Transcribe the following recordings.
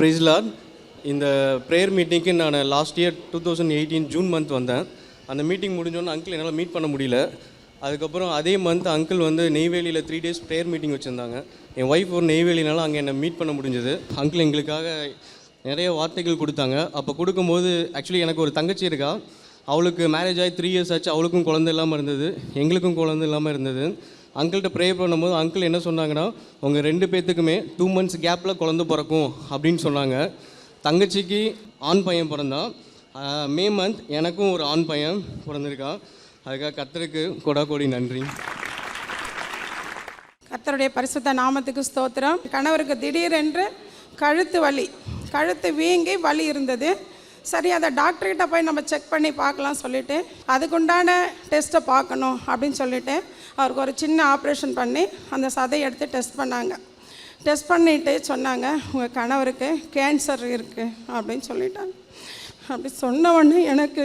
Price Lord. இந்த prayer மீட்டிங்க்கு நான் லாஸ்ட் இயர் 2018 ஜூன் மந்த் வந்தேன். அந்த மீட்டிங் முடிஞ்சோன்னு அங்கிள் என்னால் மீட் பண்ண முடியல. அதுக்கப்புறம் அதே மந்த் அங்கிள் வந்து நெய்வேலியில் 3 days ப்ரேயர் மீட்டிங் வச்சுருந்தாங்க. என் ஒய்ஃப் ஒரு நெய்வேலினால அங்கே என்னை மீட் பண்ண முடிஞ்சது. அங்கிள் எங்களுக்காக நிறைய வார்த்தைகள் கொடுத்தாங்க. அப்போ கொடுக்கும்போது ஆக்சுவலி எனக்கு ஒரு தங்கச்சி இருக்கா. அவளுக்கு மேரேஜ் ஆகி 3 years ஆச்சு. அவளுக்கும் குழந்தை இல்லாமல் இருந்தது, எங்களுக்கும் குழந்தை இல்லாமல் இருந்தது. அங்கிள்கிட்ட ப்ரே பண்ணும்போது அங்கிள் என்ன சொன்னாங்கன்னா, உங்கள் 2 பேர்த்துக்குமே 2 months கேப்பில் குழந்தை பிறக்கும் அப்படின்னு சொன்னாங்க. தங்கச்சிக்கு ஆண் பையன் பிறந்தான். மே மந்த் எனக்கும் ஒரு ஆண் பையன் பிறந்திருக்கான். அதுக்காக கர்த்தருக்கு கொடாகோடி நன்றி. கர்த்தருடைய பரிசுத்த நாமத்துக்கு ஸ்தோத்திரம். கணவருக்கு திடீரென்று கழுத்து வீங்கி வலி இருந்தது. சரி, அதை டாக்டர்கிட்ட போய் நம்ம செக் பண்ணி பார்க்கலாம் சொல்லிவிட்டு, அதுக்குண்டான டெஸ்ட்டை பார்க்கணும் அப்படின்னு சொல்லிவிட்டு அவருக்கு ஒரு சின்ன ஆப்ரேஷன் பண்ணி அந்த சதையை எடுத்து டெஸ்ட் பண்ணாங்க. டெஸ்ட் பண்ணிவிட்டு சொன்னாங்க, உங்கள் கணவருக்கு கேன்சர் இருக்குது அப்படின்னு சொல்லிட்டாங்க. அப்படி சொன்ன உடனே எனக்கு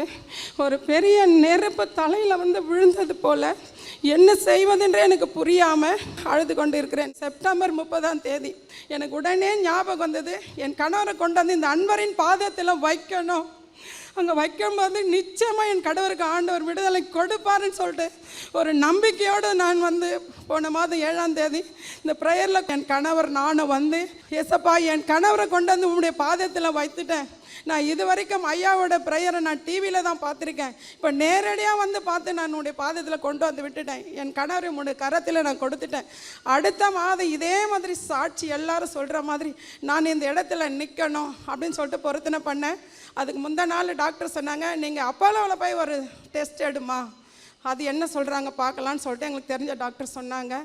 ஒரு பெரிய நெருப்பு தலையில் வந்து விழுந்தது போல், என்ன செய்வதென்றே எனக்கு புரியாமல் அழுது கொண்டு இருக்கிறேன். செப்டம்பர் 30 எனக்கு உடனே ஞாபகம் வந்தது, என் கணவரை கொண்டு வந்து இந்த அன்பரின் பாதத்தில் வைக்கணும். அங்கே வைக்கும்போது நிச்சயமாக என் கணவருக்கு ஆண்டவர் விடுதலை கொடுப்பாருன்னு சொல்லிட்டு ஒரு நம்பிக்கையோடு நான் வந்து போன மாதம் 7 இந்த ப்ரேயரில் என் கணவர் நானும் வந்து, ஏசப்பா என் கணவரை கொண்டு வந்து உன்னுடைய பாதத்தில் வைத்துட்டேன். நான் இது வரைக்கும் ஐயாவோட ப்ரேயரை நான் டிவியில் தான் பார்த்துருக்கேன். இப்போ நேரடியாக வந்து பார்த்து நான் உன்னுடைய பாதத்தில் கொண்டு வந்து விட்டுட்டேன். என் கணவரை உன்னுடைய கரத்தில் நான் கொடுத்துட்டேன். அடுத்த மாதம் இதே மாதிரி சாட்சி எல்லாரும் சொல்கிற மாதிரி நான் இந்த இடத்துல நிற்கணும் அப்படின்னு சொல்லிட்டு பொருத்தனை பண்ணேன். அதுக்கு முந்தின நாள் டாக்டர் சொன்னாங்க, நீங்கள் அப்போலோவில் போய் ஒரு டெஸ்ட் எடுமா, அது என்ன சொல்கிறாங்க பார்க்கலான்னு சொல்லிட்டு எங்களுக்கு தெரிஞ்ச டாக்டர் சொன்னாங்க.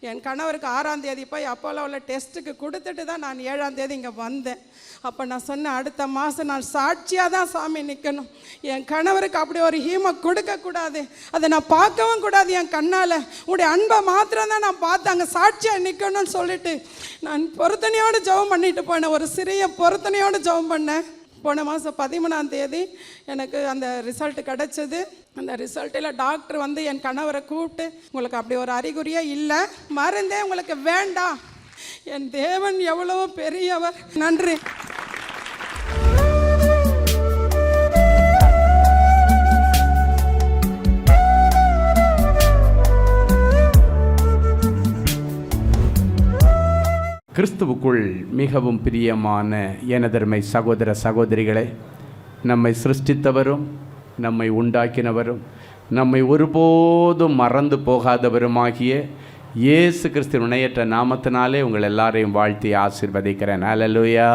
என் கணவருக்கு 6 போய் அப்போலோவில் டெஸ்ட்டுக்கு கொடுத்துட்டு தான் நான் 7 இங்கே வந்தேன். அப்போ நான் சொன்னேன், அடுத்த மாதம் நான் சாட்சியாக தான் சாமி நிற்கணும். என் கணவருக்கு அப்படி ஒரு ஹீமை கொடுக்கக்கூடாது, அதை நான் பார்க்கவும் கூடாது. என் கண்ணால் உடைய அன்பை மாத்திரம் தான் நான் பார்த்து அங்கே சாட்சியாக நிற்கணும்னு சொல்லிட்டு நான் பொருத்தனையோடு ஜெபம் பண்ணிட்டு போனேன். ஒரு சிறிய பொருத்தனையோடு ஜெபம் பண்ணேன். போன மாதம் 13 எனக்கு அந்த ரிசல்ட் கிடச்சிது. அந்த ரிசல்ட்டில் டாக்டர் வந்து என் கணவரை கூப்பிட்டு, உங்களுக்கு அப்படி ஒரு அறிகுறியே இல்லை, மருந்தே உங்களுக்கு வேண்டாம். என் தேவன் எவ்வளவோ பெரியவர். நன்றி. கிறிஸ்துவுக்குள் மிகவும் பிரியமான எனதருமை சகோதர சகோதரிகளே, நம்மை சிருஷ்டித்தவரும் நம்மை உண்டாக்கினவரும் நம்மை ஒருபோதும் மறந்து போகாதவருமாகிய இயேசு கிறிஸ்து இணையற்ற நாமத்தினாலே உங்கள் எல்லாரையும் வாழ்த்தி ஆசீர்வதிக்கிறேன். அல்லேலூயா.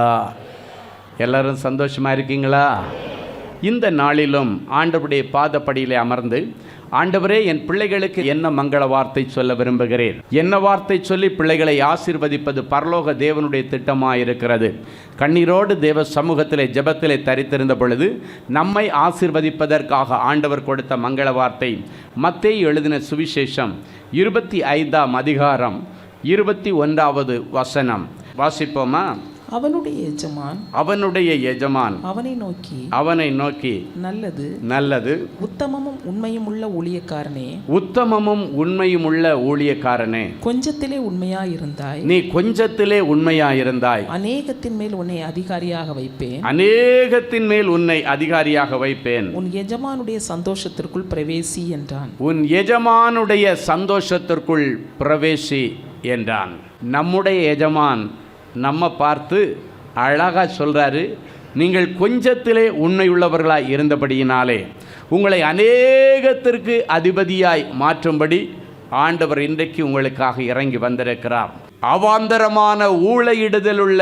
எல்லாரும் சந்தோஷமாக இருக்கீங்களா? இந்த நாளிலும் ஆண்டவருடைய பாதப்படியிலே அமர்ந்து, ஆண்டவரே என் பிள்ளைகளுக்கு என்ன மங்கள வார்த்தை சொல்ல விரும்புகிறேன், என்ன வார்த்தை சொல்லி பிள்ளைகளை ஆசீர்வதிப்பது பரலோக தேவனுடைய திட்டமாயிருக்கிறது. கண்ணீரோடு தேவ சமூகத்திலே ஜெபத்திலே தரித்திருந்த பொழுது நம்மை ஆசீர்வதிப்பதற்காக ஆண்டவர் கொடுத்த மங்கள வார்த்தை மத்தேயு எழுதின சுவிசேஷம் 25 அதிகாரம் 21 வசனம். வாசிப்போமா? அவனுடைய எஜமான் அவனை நோக்கி நல்லது உத்தமமும் உண்மையும் உள்ள ஊழியக்காரனே, கொஞ்சத்திலே உண்மையாயிருந்தாய், அநேகத்தின் மேல் உன்னை அதிகாரியாக வைப்பேன். உன் எஜமானுடைய சந்தோஷத்திற்குள் பிரவேசி என்றான். நம்முடைய எஜமான் நம்ம பார்த்து அழகாக சொல்கிறாரு, நீங்கள் கொஞ்சத்திலே உண்மையுள்ளவர்களாய் இருந்தபடியினாலே உங்களை அநேகத்திற்கு அதிபதியாய் மாற்றும்படி ஆண்டவர் இன்றைக்கு உங்களுக்காக இறங்கி வந்திருக்கிறார். அவாந்தரமான ஊழையிடுதலுள்ள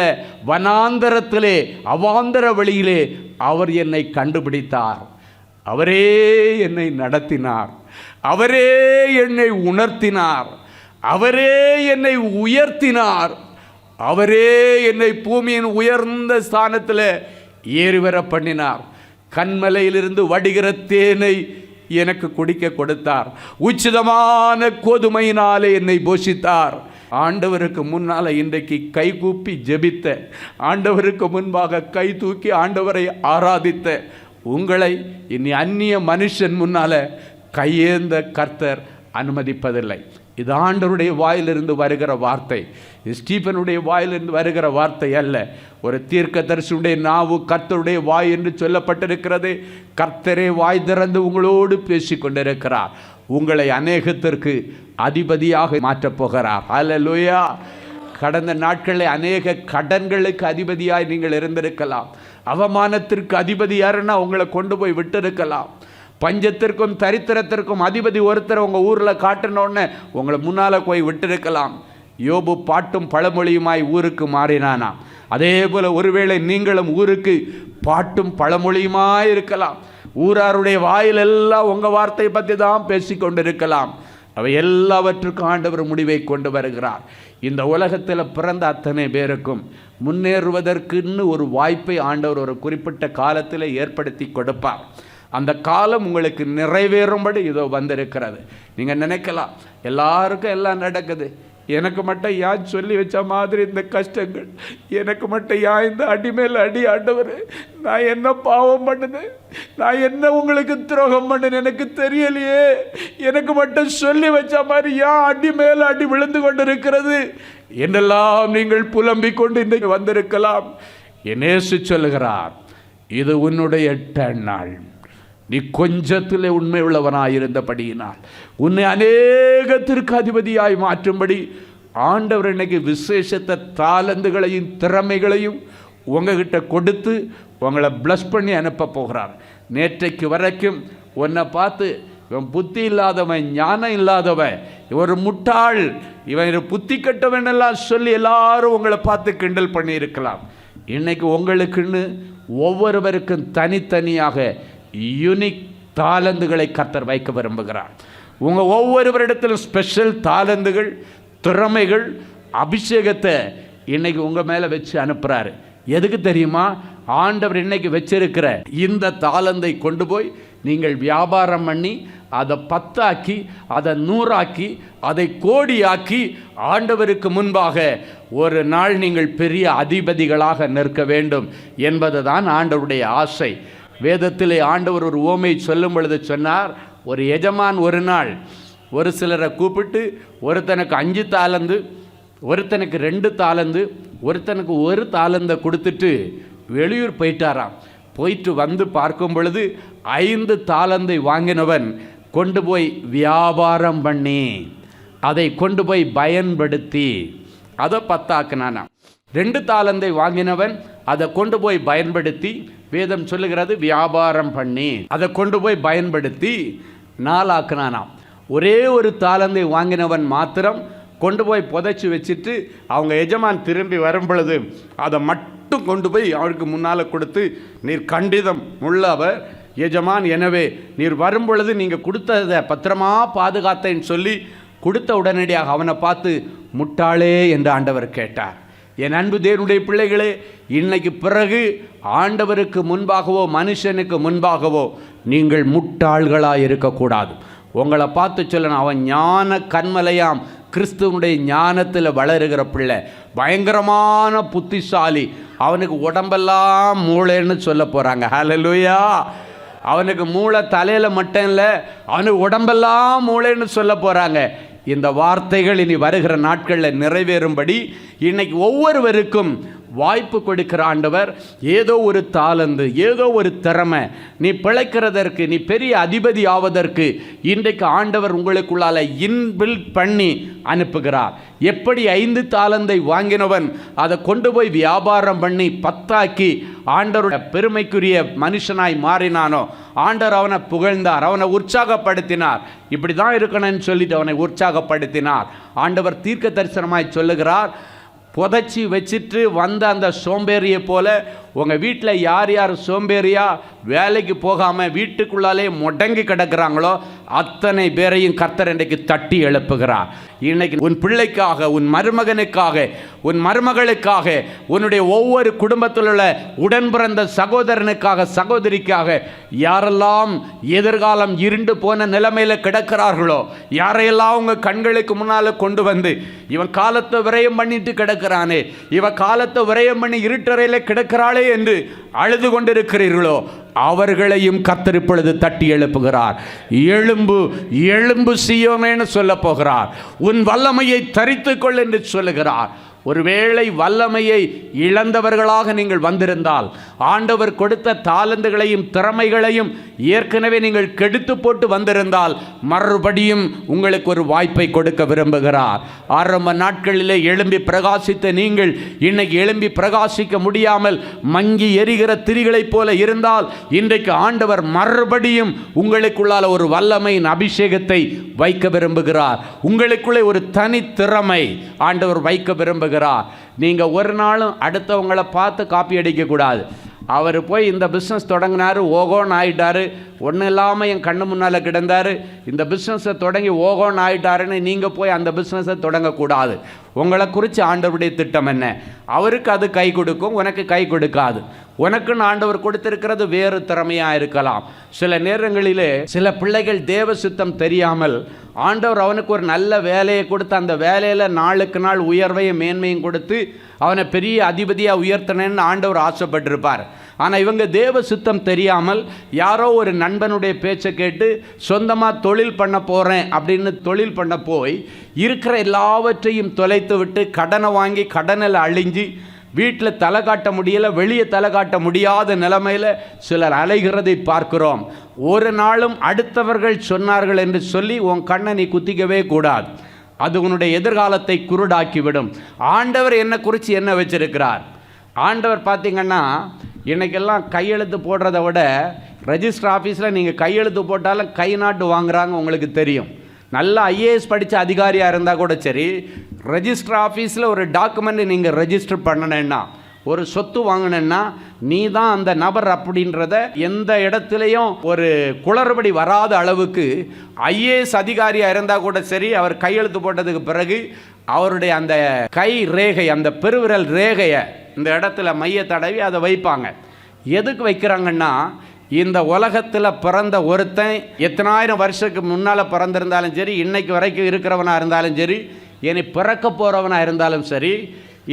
வனாந்தரத்திலே, அவாந்தர வழியிலே அவர் என்னை கண்டுபிடித்தார். அவரே என்னை நடத்தினார், அவரே என்னை உணர்த்தினார், அவரே என்னை உயர்த்தினார், அவரே என்னை பூமியின் உயர்ந்த ஸ்தானத்தில் ஏறிவர பண்ணினார். கண்மலையிலிருந்து வடிகிற தேனை எனக்கு குடிக்க கொடுத்தார். உச்சிதமான கோதுமையினாலே என்னை போஷித்தார். ஆண்டவருக்கு முன்னால் இன்றைக்கு கை கூப்பி ஜெபித்த, ஆண்டவருக்கு முன்பாக கை தூக்கி ஆண்டவரை ஆராதித்த உங்களை இனி அந்நிய மனுஷன் முன்னால் கையேந்த கர்த்தர் அனுமதிப்பதில்லை. இது ஆண்டவருடைய வாயிலிருந்து வருகிற வார்த்தை. ஸ்டீபனுடைய வாயிலிருந்து வருகிற வார்த்தை அல்ல. ஒரு தீர்க்கதரிசியுடைய நாவு கர்த்தருடைய வாய் என்று சொல்லப்பட்டிருக்கிறது. கர்த்தரே வாய் திறந்து உங்களோடு பேசி கொண்டிருக்கிறார். உங்களை அநேகத்திற்கு அதிபதியாக மாற்றப் போகிறார். அல்லேலூயா. கடந்த நாட்களில் அநேக கடன்களுக்கு அதிபதியாய் நீங்கள் இருந்திருக்கலாம். அவமானத்திற்கு அதிபதி யாருன்னா உங்களை கொண்டு போய் விட்டிருக்கலாம். பஞ்சத்திற்கும் தரித்திரத்திற்கும் அதிபதி ஒருத்தர் உங்கள் ஊரில் காட்டினோடனே உங்களை முன்னால் போய் விட்டிருக்கலாம். யோபு பாட்டும் பழமொழியுமாய் ஊருக்கு மாறினானாம். அதே போல் ஒருவேளை நீங்களும் ஊருக்கு பாட்டும் பழமொழியுமாய் இருக்கலாம். ஊராருடைய வாயிலெல்லாம் உங்கள் வார்த்தையை பற்றி தான் பேசி கொண்டிருக்கலாம். அவை எல்லாவற்றுக்கும் ஆண்டவர் முடிவை கொண்டு வருகிறார். இந்த உலகத்தில் பிறந்த அத்தனை பேருக்கும் முன்னேறுவதற்குன்னு ஒரு வாய்ப்பை ஆண்டவர் ஒரு குறிப்பிட்ட காலத்தில் ஏற்படுத்தி கொடுப்பார். அந்த காலம் உங்களுக்கு நிறைவேறும்படி இதோ வந்திருக்கிறது. நீங்கள் நினைக்கலாம், எல்லாருக்கும் எல்லாம் நடக்குது, எனக்கு மட்டும் யான் சொல்லி வச்ச மாதிரி இந்த கஷ்டங்கள், எனக்கு மட்டும் யான் இந்த அடி மேல் அடி. ஆண்டவர், நான் என்ன பாவம் பண்ணுனேன், நான் என்ன உங்களுக்கு துரோகம் பண்ணுன்னு எனக்கு தெரியலையே, எனக்கு மட்டும் சொல்லி வச்ச மாதிரி யான் அடி மேல் அடி விழுந்து கொண்டு இருக்கிறது என்றெல்லாம் நீங்கள் புலம்பிக் கொண்டு இன்றைக்கு வந்திருக்கலாம். என் இயேசு சொல்லுகிறார், இது உன்னுடைய 8 நாள். நீ கொஞ்சத்தில் உண்மை உள்ளவனாயிருந்தபடியினால் உன்னை அநேகத்திற்கு அதிபதியாய் மாற்றும்படி ஆண்டவர் இன்னைக்கு விசேஷத்த தாளந்துகளையும் திறமைகளையும் உங்ககிட்ட கொடுத்து உங்களை பிளஸ் பண்ணி அனுப்ப போகிறார். நேற்றைக்கு வரைக்கும் உன்னை பார்த்து இவன் புத்தி இல்லாதவன், ஞானம் இல்லாதவன், ஒரு முட்டாள், இவன் புத்தி கட்டவன் எல்லாம் சொல்லி எல்லாரும் உங்களை பார்த்து கிண்டல் பண்ணியிருக்கலாம். இன்னைக்கு உங்களுக்குன்னு ஒவ்வொருவருக்கும் தனித்தனியாக யூனிக் தாளந்துகளை கர்த்தர் வைக்க விரும்புகிறார். உங்கள் ஒவ்வொருவரிடத்திலும் ஸ்பெஷல் தாளந்துகள், திறமைகள், அபிஷேகத்தை இன்னைக்கு உங்கள் மேலே வச்சு அனுப்புகிறாரு. எதுக்கு தெரியுமா? ஆண்டவர் இன்னைக்கு வச்சிருக்கிற இந்த தாளந்தை கொண்டு போய் நீங்கள் வியாபாரம் பண்ணி அதை 10 ஆக்கி, அதை 100 ஆக்கி, அதை கோடியாக்கி ஆண்டவருக்கு முன்பாக ஒரு நாள் நீங்கள் பெரிய அதிபதிகளாக நிற்க வேண்டும் என்பது தான் ஆண்டவருடைய ஆசை. வேதத்திலே ஆண்டவர் ஒரு உவமை சொல்லும் பொழுது சொன்னார், ஒரு எஜமான் ஒரு நாள் ஒரு சிலரை கூப்பிட்டு ஒருத்தனுக்கு 5 தாளந்து, ஒருத்தனுக்கு 2 தாளந்து, ஒருத்தனுக்கு 1 தாளந்தை கொடுத்துட்டு வெளியூர் போயிட்டாராம். போயிட்டு வந்து பார்க்கும் பொழுது 5 தாளந்தை வாங்கினவன் கொண்டு போய் வியாபாரம் பண்ணி அதை கொண்டு போய் பயன்படுத்தி அதை 10 ஆக்கினானா. 2 தாளந்தை வாங்கினவன் அதை கொண்டு போய் பயன்படுத்தி, வேதம் சொல்லுகிறது வியாபாரம் பண்ணி அதை கொண்டு போய் பயன்படுத்தி 4 ஆக்கினானாம். ஒரே ஒரு தாளந்தை வாங்கினவன் மாத்திரம் கொண்டு போய் புதைச்சி வச்சுட்டு அவங்க எஜமான் திரும்பி வரும் பொழுது அதை மட்டும் கொண்டு போய் அவருக்கு முன்னால் கொடுத்து, நீர் கண்டிதம் உள்ளவர் எஜமான், எனவே நீர் வரும் பொழுது நீங்கள் கொடுத்ததை பத்திரமா பாதுகாத்தேன்னு சொல்லி கொடுத்த உடனடியாக அவனை பார்த்து முட்டாளே என்று ஆண்டவர் கேட்டார். என் அன்பு தேவனுடைய பிள்ளைகளே, இன்னைக்கு பிறகு ஆண்டவருக்கு முன்பாகவோ மனுஷனுக்கு முன்பாகவோ நீங்கள் முட்டாள்களாக இருக்கக்கூடாது. உங்களை பார்த்து சொல்லணும், அவன் ஞான கண்மலையாம், கிறிஸ்துவனுடைய ஞானத்தில் வளருகிற பிள்ளை, பயங்கரமான புத்திசாலி, அவனுக்கு உடம்பெல்லாம் மூளைன்னு சொல்ல போகிறாங்க. ஹல்லேலூயா. அவனுக்கு மூளை தலையில் மட்டும் இல்லை, அவனுக்கு உடம்பெல்லாம் மூளைன்னு சொல்ல போகிறாங்க. இந்த வார்த்தைகள் இனி வருகிற நாட்களில் நிறைவேறும்படி இன்னைக்கு ஒவ்வொருவருக்கும் வாய்ப்பு கொடுக்கிற ஆண்டவர். ஏதோ ஒரு தாளந்து, ஏதோ ஒரு திறமை, நீ பிழைக்கிறதற்கு, நீ பெரிய அதிபதி ஆவதற்கு இன்றைக்கு ஆண்டவர் உங்களுக்குள்ளால இன்பில்ட் பண்ணி அனுப்புகிறார். எப்படி 5 தாளந்தை வாங்கினவன் அதை கொண்டு போய் வியாபாரம் பண்ணி 10 ஆக்கி ஆண்டவருடைய பெருமைக்குரிய மனுஷனாய் மாறினானோ, ஆண்டவர் அவனை புகழ்ந்தார், அவனை உற்சாகப்படுத்தினார். இப்படி தான் இருக்கணும்னு சொல்லிட்டு அவனை உற்சாகப்படுத்தினார். ஆண்டவர் தீர்க்க தரிசனமாய் சொல்லுகிறார், புதைச்சி வச்சுட்டு வந்த அந்த சோம்பேறியை போல உங்கள் வீட்டில் யார் யார் சோம்பேறியா வேலைக்கு போகாமல் வீட்டுக்குள்ளாலே முடங்கி கிடக்கிறாங்களோ அத்தனை பேரையும் கர்த்தர் இன்றைக்கு தட்டி எழுப்புகிறார். இன்னைக்கு உன் பிள்ளைக்காக, உன் மருமகனுக்காக, உன் மருமகளுக்காக, உன்னுடைய ஒவ்வொரு குடும்பத்தில் உள்ள உடன் பிறந்த சகோதரனுக்காக, சகோதரிக்காக, யாரெல்லாம் எதிர்காலம் இருண்டு போன நிலைமையில் கிடக்கிறார்களோ, யாரையெல்லாம் உங்கள் கண்களுக்கு முன்னால் கொண்டு வந்து, இவன் காலத்தை விரயம் பண்ணிட்டு கிடக்கிறானே, இவன் காலத்தை விரயம் பண்ணி இருட்டறையில் கிடக்கிறாளே விடுவாளே என்று அழுது கொண்டிருக்கிறீர்களோ அவர்களையும் கர்த்தர் இப்பொழுது தட்டி எழுப்புகிறார். எழும்பு எழும்பு சீயோனேன்னு சொல்ல போகிறார். உன் வல்லமையை தரித்துக்கொள் என்று சொல்லுகிறார். ஒருவேளை வல்லமையை இழந்தவர்களாக நீங்கள் வந்திருந்தால், ஆண்டவர் கொடுத்த தாளந்துகளையும் திறமைகளையும் ஏற்கனவே நீங்கள் கெடுத்து போட்டு வந்திருந்தால், மறுபடியும் உங்களுக்கு ஒரு வாய்ப்பை கொடுக்க விரும்புகிறார். ஆரம்ப நாட்களிலே எழும்பி பிரகாசித்த நீங்கள் இன்னைக்கு எழும்பி பிரகாசிக்க முடியாமல் மங்கி எரிகிற திரிகளைப் போல இருந்தால், இன்றைக்கு ஆண்டவர் மறுபடியும் உங்களுக்குள்ளால ஒரு வல்லமையின் அபிஷேகத்தை வைக்க விரும்புகிறார். உங்களுக்குள்ளே ஒரு தனித்திறமை ஆண்டவர் வைக்க விரும்புகிறார். நீங்க ஒரு நாளும் அடுத்தவங்களை பார்த்து காப்பி அடிக்க கூடாது. அவர் போய் இந்த பிஸ்னஸ் தொடங்கினார், ஓகோன்னு ஆயிட்டாரு, ஒன்றும் இல்லாமல் என் கண்ணு முன்னால் கிடந்தார், இந்த பிஸ்னஸை தொடங்கி ஓகோன்னு ஆயிட்டாருன்னு நீங்கள் போய் அந்த பிஸ்னஸை தொடங்கக்கூடாது. உங்களை குறித்து ஆண்டவருடைய திட்டம் என்ன? அவருக்கு அது கை கொடுக்கும், உனக்கு கை கொடுக்காது. உனக்குன்னு ஆண்டவர் கொடுத்திருக்கிறது வேறு திறமையாக இருக்கலாம். சில நேரங்களிலே சில பிள்ளைகள் தேவ சித்தம் தெரியாமல் ஆண்டவர் அவனுக்கு ஒரு நல்ல வேலையை கொடுத்து அந்த வேலையில் நாளுக்கு நாள் உயர்வையும் மேன்மையும் கொடுத்து அவனை பெரிய அதிபதியாக உயர்த்தணுன்னு ஆண்டவர் ஆசைப்பட்டிருப்பார். ஆனால் இவங்க தேவ சித்தம் தெரியாமல் யாரோ ஒரு நண்பனுடைய பேச்சை கேட்டு சொந்தமாக தொழில் பண்ண போகிறேன் அப்படின்னு தொழில் பண்ண போய் இருக்கிற எல்லாவற்றையும் தொலைத்து விட்டு கடனை வாங்கி கடனில் அழிஞ்சு வீட்டில் தலை காட்ட முடியலை, வெளியே தலை காட்ட முடியாத நிலைமையில் சிலர் அலைகிறதை பார்க்கிறோம். ஒரு நாளும் அடுத்தவர்கள் சொன்னார்கள் என்று சொல்லி உன் கண்ணை நீ குத்திக்கவே கூடாது. அது உன்னுடைய எதிர்காலத்தை குருடாக்கிவிடும். ஆண்டவர் என்னை குறித்து என்ன வச்சிருக்கிறார்? ஆண்டவர் பார்த்தீங்கன்னா இன்றைக்கெல்லாம் கையெழுத்து போடுறத விட ரெஜிஸ்டர் ஆஃபீஸில் நீங்கள் கையெழுத்து போட்டாலும் கை நாட்டு வாங்குறாங்க. உங்களுக்கு தெரியும். நல்ல ஐஏஎஸ் படித்த அதிகாரியாக இருந்தால் கூட சரி, ரெஜிஸ்டர் ஆஃபீஸில் ஒரு டாக்குமெண்ட் நீங்கள் ரெஜிஸ்டர் பண்ணணுன்னா, ஒரு சொத்து வாங்கினேன்னா நீ தான் அந்த நபர் அப்படின்றத எந்த இடத்துலையும் ஒரு குளறுபடி வராத அளவுக்கு ஐஏஎஸ் அதிகாரியாக இருந்தால் கூட சரி, அவர் கையெழுத்து போட்டதுக்கு பிறகு அவருடைய அந்த கை ரேகை, அந்த பெருவிரல் ரேகையை இந்த இடத்துல மைய தடவி அதை வைப்பாங்க. எதுக்கு வைக்கிறாங்கன்னா, இந்த உலகத்தில் பிறந்த ஒருத்தன் எத்தனாயிரம் வருஷத்துக்கு முன்னால் பிறந்திருந்தாலும் சரி, இன்னைக்கு வரைக்கும் இருக்கிறவனாக இருந்தாலும் சரி, இனி பிறக்க போகிறவனாக இருந்தாலும் சரி,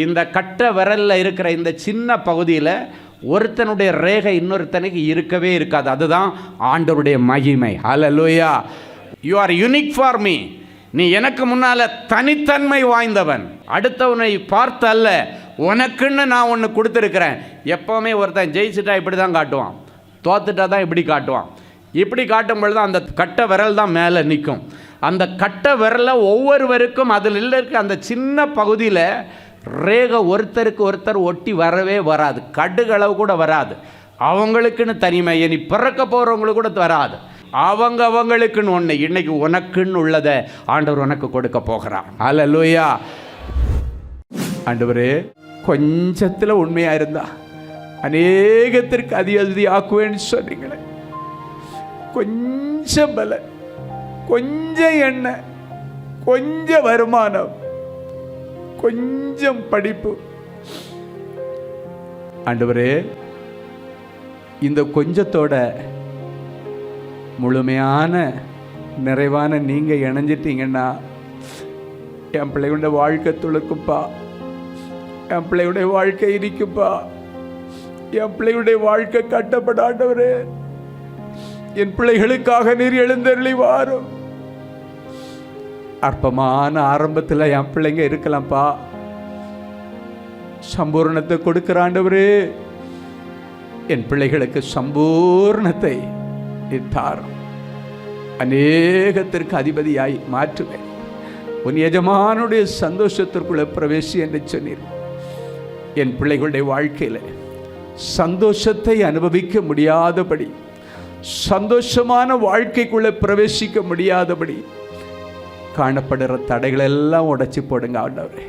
இந்த கட்ட விரலில் இருக்கிற இந்த சின்ன பகுதியில் ஒருத்தனுடைய ரேகை இன்னொருத்தனுக்கு இருக்கவே இருக்காது. அதுதான் ஆண்டவருடைய மகிமை. Hallelujah. You are unique for me. நீ எனக்கு முன்னால் தனித்தன்மை வாய்ந்தவன். அடுத்தவனை பார்த்து அல்ல, உனக்குன்னு நான் ஒன்று கொடுத்துருக்கிறேன். எப்போவுமே ஒருத்தன் ஜெயிச்சுட்டா இப்படி தான் காட்டுவான், தோத்துட்டா தான் இப்படி காட்டுவான். இப்படி காட்டும் பொழுது அந்த கட்டை விரல் தான் மேலே நிற்கும். அந்த கட்டை விரலை ஒவ்வொருவருக்கும் அதில் இருக்க அந்த சின்ன பகுதியில் ரேகை ஒருத்தருக்கு ஒருத்தர் ஒட்டி வரவே வராது. கடுகளவு கூட வராது. அவங்களுக்குன்னு தனிமை, இனி பிறக்க போகிறவங்களுக்கு கூட வராது. அவங்களுக்குன்னு ஒன்று. இன்னைக்கு உனக்குன்னு உள்ளதை ஆண்டவர் உனக்கு கொடுக்க போகிறான். ஹல்லேலூயா. ஆண்டவரே, கொஞ்சத்தில் உண்மையாக இருந்தா அநேகத்திற்கு அதிகதி ஆக்குவேன்னு சொன்னீங்களே. கொஞ்சம் பலன், கொஞ்சம் எண்ணெய், கொஞ்சம் வருமானம், கொஞ்சம் படிப்பு. ஆண்டவரே, இந்த கொஞ்சத்தோட முழுமையான நிறைவான நீங்கள் இணைஞ்சிட்டீங்கன்னா என் பிள்ளையுடைய வாழ்க்கை துளுக்குப்பா, என் பிள்ளையுடைய வாழ்க்கை இருக்குப்பா, என் பிள்ளையுடைய வாழ்க்கை கட்டப்பட. ஆண்டவரே, என் பிள்ளைகளுக்காக நீர் எழுந்தருளி வாரும். அற்பமான ஆரம்பத்தில் என் பிள்ளைங்க இருக்கலாம்ப்பா, சம்பூர்ணத்தை கொடுக்கிற ஆண்டவரே, என் பிள்ளைகளுக்கு சம்பூர்ணத்தை தாரும். அநேகத்திற்கு அதிபதியாய் மாற்றுவேன். உன் எஜமானுடைய சந்தோஷத்திற்குள்ள பிரவேசி என்று சொன்னீர். என் பிள்ளைகளுடைய வாழ்க்கையில் சந்தோஷத்தை அனுபவிக்க முடியாதபடி, சந்தோஷமான வாழ்க்கைக்குள்ளே பிரவேசிக்க முடியாதபடி காணப்படுகிற தடைகளெல்லாம் உடைச்சி போடுங்க ஆண்டவரே.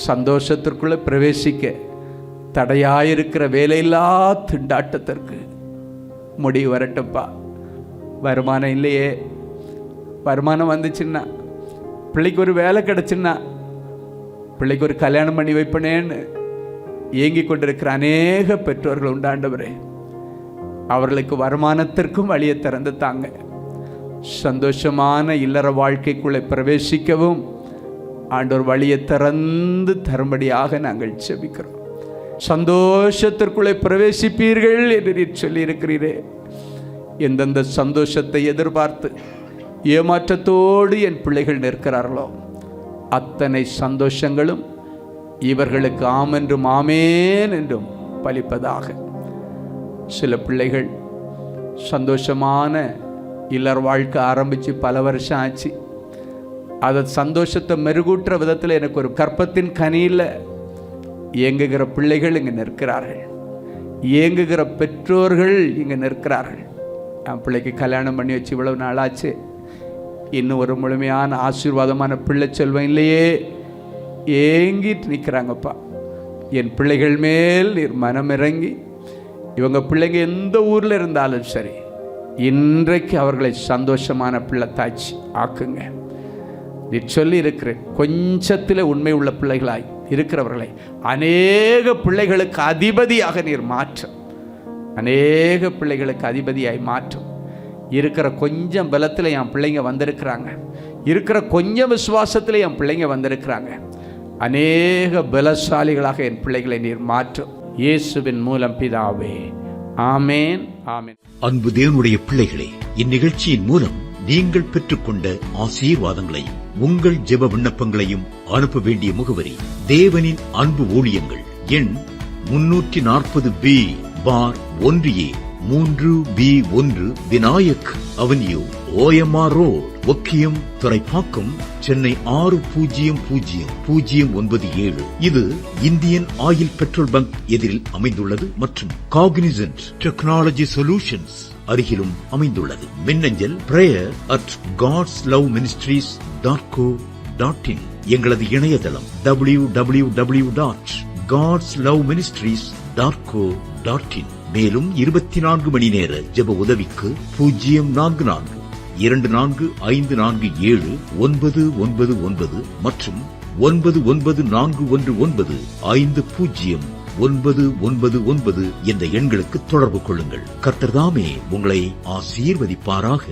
சந்தோஷத்திற்குள்ளே பிரவேசிக்க தடையாயிருக்கிற வேலையில்லா திண்டாட்டத்திற்கு முடிவு வரட்டும்ப்பா. வருமானம் இல்லையே, வருமானம் வந்துச்சுன்னா, பிள்ளைக்கு ஒரு வேலை கிடச்சுன்னா, பிள்ளைக்கு ஒரு கல்யாணம் பண்ணி வைப்பனேன்னு ஏங்கி கொண்டிருக்கிற அநேக பெற்றோர்கள் உண்டாண்டவரே, அவர்களுக்கு வருமானத்திற்கும் வழியை திறந்து தாங்க. சந்தோஷமான இல்லற வாழ்க்கைக்குள்ளே பிரவேசிக்கவும் ஆண்டவர் வழியை திறந்து தரும்படியாக நாங்கள் செபிக்கிறோம். சந்தோஷத்திற்குள்ளே பிரவேசிப்பீர்கள் என்று நீர் சொல்லியிருக்கிறீரே. எந்தெந்த சந்தோஷத்தை எதிர்பார்த்து ஏமாற்றத்தோடு என் பிள்ளைகள் நிற்கிறார்களோ அத்தனை சந்தோஷங்களும் இவர்களுக்கு ஆம் என்றும் ஆமேன் என்றும் பலிப்பதாக. சில பிள்ளைகள் சந்தோஷமான இல்லற வாழ்க்கை ஆரம்பித்து பல வருஷம் ஆச்சு. அதை சந்தோஷத்தை மெருகூட்டுற விதத்தில் எனக்கு ஒரு கற்பத்தின் கனியில் இயங்குகிற பிள்ளைகள் இங்கே நிற்கிறார்கள். இயங்குகிற பெற்றோர்கள் இங்கே நிற்கிறார்கள். என் பிள்ளைக்கு கல்யாணம் பண்ணி வச்சு இவ்வளவு நாளாச்சு, இன்னும் ஒரு முழுமையான ஆசீர்வாதமான பிள்ளை செல்வம் இல்லையே, ஏங்கிட்டு நிற்கிறாங்கப்பா. என் பிள்ளைகள் மேல் நீர் மனமிறங்கி இவங்க பிள்ளைங்க எந்த ஊரில் இருந்தாலும் சரி, இன்றைக்கு அவர்களை சந்தோஷமான பிள்ளை தாய்ச்சி ஆக்குங்க. நீ சொல்லி இருக்கிறேன், கொஞ்சத்தில் உண்மை உள்ள பிள்ளைகளாய் இருக்கிறவர்களை அநேக பிள்ளைகளுக்கு அதிபதியாக நீர் மாற்றும். அநேக பிள்ளைகளுக்கு அதிபதியாய் மாற்றும். இருக்கிற கொஞ்சம் பலத்தில் என் பிள்ளைங்க வந்திருக்கிறாங்க, இருக்கிற கொஞ்சம் விசுவாசத்தில் என் பிள்ளைங்க வந்திருக்கிறாங்க. அநேக பலசாலிகளாக என் பிள்ளைகளை நீர் மாற்றும். இயேசுவின் மூலம் பிதாவே, ஆமேன், ஆமேன். அன்பு தேவனுடைய பிள்ளைகளே, இந்நிகழ்ச்சியின் மூலம் நீங்கள் பெற்றுக்கொண்ட ஆசீர்வாதங்களை உங்கள் ஜெப விண்ணப்பங்களையும் அனுப்ப வேண்டிய முகவரி: தேவனின் அன்பு ஊழியங்கள், எண் 340B பார் 1A 3B1 Vinayak avenue, OMR road, Okkiyam, Thoraipakkam, Chennai 600097. இது இந்தியன் ஆயில் பெட்ரோல் பங்க் எதிரில் அமைந்துள்ளது மற்றும் காக்னிசன்ட் டெக்னாலஜி சொல்யூஷன்ஸ் அருகிலும் அமைந்துள்ளது. மின்னஞ்சல் prayer@godsloveministries.co.in. எங்களது இணையதளம் www.godsloveministries.co.in. மேலும் 24 மணி நேர ஜெப உதவிக்கு 04454547999 மற்றும் 9941950999 என்ற எண்களுக்கு தொடர்பு கொள்ளுங்கள். கர்த்தர் தாமே உங்களை ஆசீர்வதிப்பாராக.